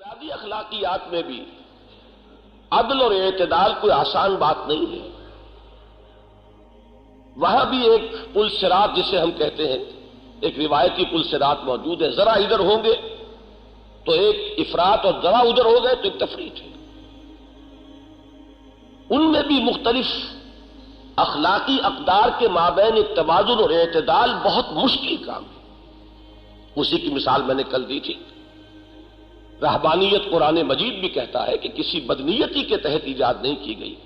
انفرادی اخلاقیات میں بھی عدل اور اعتدال کوئی آسان بات نہیں ہے. وہاں بھی ایک پل صراط جسے ہم کہتے ہیں، ایک روایتی پل صراط موجود ہے. ذرا ادھر ہوں گے تو ایک افراط اور ذرا ادھر ہو گئے تو ایک تفریط ہے. ان میں بھی مختلف اخلاقی اقدار کے مابین ایک توازن اور اعتدال بہت مشکل کام ہے. اسی کی مثال میں نے کل دی تھی. رہبانیت قرآن مجید بھی کہتا ہے کہ کسی بدنیتی کے تحت ایجاد نہیں کی گئی.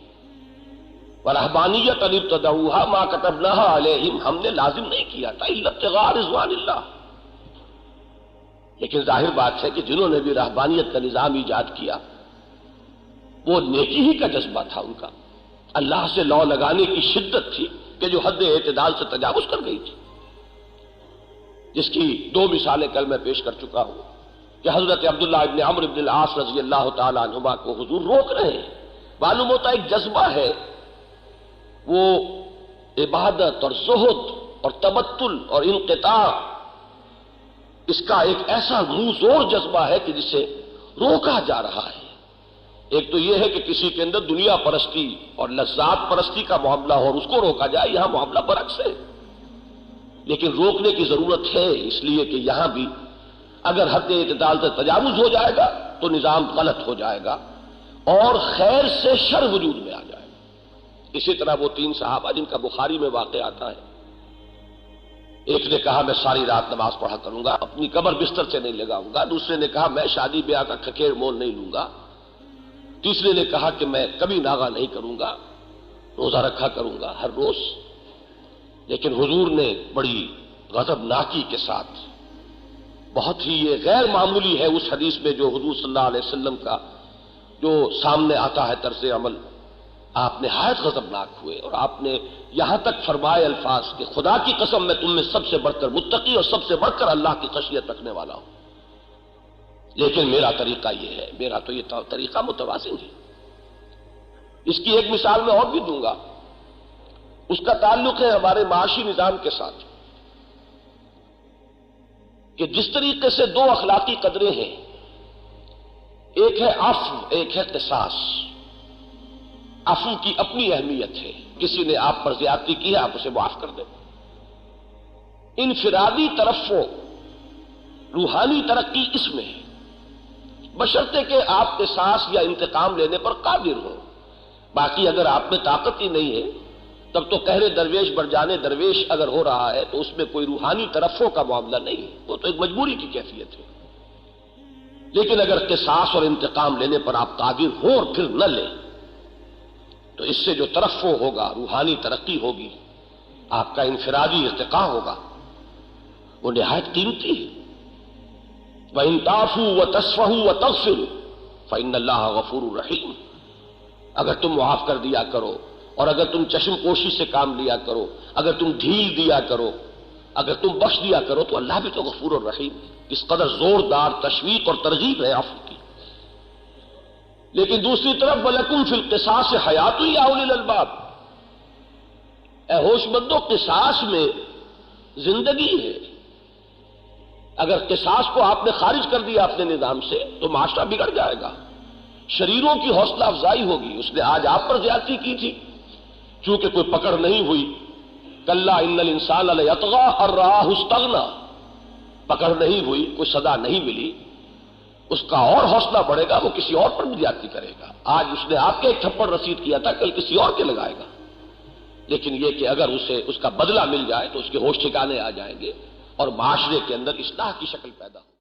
وَرَهْبَانِيَّةً ابْتَدَعُوهَا مَا كَتَبْنَاهَا عَلَيْهِمْ، ہم نے لازم نہیں کیا تھا إِلَّا ابْتِغَاءَ رِضْوَانِ اللَّهِ. لیکن ظاہر بات ہے کہ جنہوں نے بھی رہبانیت کا نظام ایجاد کیا وہ نیکی ہی کا جذبہ تھا ان کا. اللہ سے لو لگانے کی شدت تھی کہ جو حد اعتدال سے تجاوز کر گئی تھی، جس کی دو مثالیں کل میں پیش کر چکا ہوں کہ حضرت عبداللہ ابن عمرو ابن العاص رضی اللہ تعالی عنہما کو حضور روک رہے ہیں. معلوم ہوتا ہے ایک جذبہ ہے، وہ عبادت اور زہد اور تبتل اور انقطاع، اس کا ایک ایسا منہ زور جذبہ ہے کہ جسے روکا جا رہا ہے. ایک تو یہ ہے کہ کسی کے اندر دنیا پرستی اور لذات پرستی کا معاملہ ہو اور اس کو روکا جائے، یہاں معاملہ برعکس ہے. لیکن روکنے کی ضرورت ہے، اس لیے کہ یہاں بھی اگر حد اعتدال سے تجاوز ہو جائے گا تو نظام غلط ہو جائے گا اور خیر سے شر وجود میں آ جائے گا. اسی طرح وہ تین صحابہ جن کا بخاری میں واقع آتا ہے، ایک نے کہا میں ساری رات نماز پڑھا کروں گا، اپنی قبر بستر سے نہیں لگاؤں گا. دوسرے نے کہا میں شادی بیاہ کا کھکیر مول نہیں لوں گا. تیسرے نے کہا کہ میں کبھی ناغہ نہیں کروں گا، روزہ رکھا کروں گا ہر روز. لیکن حضور نے بڑی غضبناکی کے ساتھ، بہت ہی یہ غیر معمولی ہے اس حدیث میں جو حضور صلی اللہ علیہ وسلم کا جو سامنے آتا ہے طرز عمل، آپ نہایت غضبناک ہوئے اور آپ نے یہاں تک فرمائے الفاظ کہ خدا کی قسم میں تم میں سب سے بڑھ کر متقی اور سب سے بڑھ کر اللہ کی خشیت رکھنے والا ہوں، لیکن میرا طریقہ یہ ہے، میرا تو یہ طریقہ متوازن ہے. اس کی ایک مثال میں اور بھی دوں گا. اس کا تعلق ہے ہمارے معاشی نظام کے ساتھ کہ جس طریقے سے دو اخلاقی قدریں ہیں، ایک ہے عفو، ایک ہے قصاص. عفو کی اپنی اہمیت ہے، کسی نے آپ پر زیادتی کی ہے آپ اسے معاف کر دیں. انفرادی ترفع، روحانی ترقی اس میں ہے، بشرطے کہ آپ قصاص یا انتقام لینے پر قادر ہو. باقی اگر آپ میں طاقت ہی نہیں ہے تب تو قہر درویش بر جانے درویش اگر ہو رہا ہے تو اس میں کوئی روحانی ترفع کا معاملہ نہیں ہے، وہ تو ایک مجبوری کی کیفیت ہے. لیکن اگر قصاص اور انتقام لینے پر آپ قادر ہو اور پھر نہ لیں تو اس سے جو ترفع ہوگا، روحانی ترقی ہوگی، آپ کا انفرادی ارتقاء ہوگا، وہ نہایت قیمتی ہے. وَإِن تَعْفُوا وَتَصْفَحُوا وَتَغْفِرُوا فَإِنَّ اللَّهَ غَفُورٌ رَحِيمٌ. اگر تم معاف کر دیا کرو اور اگر تم چشم پوشی سے کام لیا کرو، اگر تم ڈھیل دیا کرو، اگر تم بخش دیا کرو تو اللہ بھی تو غفور الرحیم ہے. اس قدر زوردار تشویق اور ترغیب ہے عفو کی. لیکن دوسری طرف وَلَكُمْ فِي الْقِصَاصِ حَيَاةٌ يَا أُولِي الْأَلْبَابِ، اے ہوش مندو قصاص میں زندگی ہے. اگر قصاص کو آپ نے خارج کر دیا اپنے نظام سے تو معاشرہ بگڑ جائے گا، شریروں کی حوصلہ افزائی ہوگی. اس نے آج آپ پر زیادتی کی تھی، چونکہ کوئی پکڑ نہیں ہوئی، کَلَّا إِنَّ الْإِنسَانَ لَيَطْغَىٰ أَن رَّآهُ اسْتَغْنَىٰ، پکڑ نہیں ہوئی، کوئی سزا نہیں ملی، اس کا اور حوصلہ بڑھے گا، وہ کسی اور پر بھی زیادتی کرے گا. آج اس نے آپ کے ایک تھپڑ رسید کیا تھا، کل کسی اور کے لگائے گا. لیکن یہ کہ اگر اسے اس کا بدلہ مل جائے تو اس کے ہوش ٹھکانے آ جائیں گے اور معاشرے کے اندر اصلاح کی شکل پیدا ہو.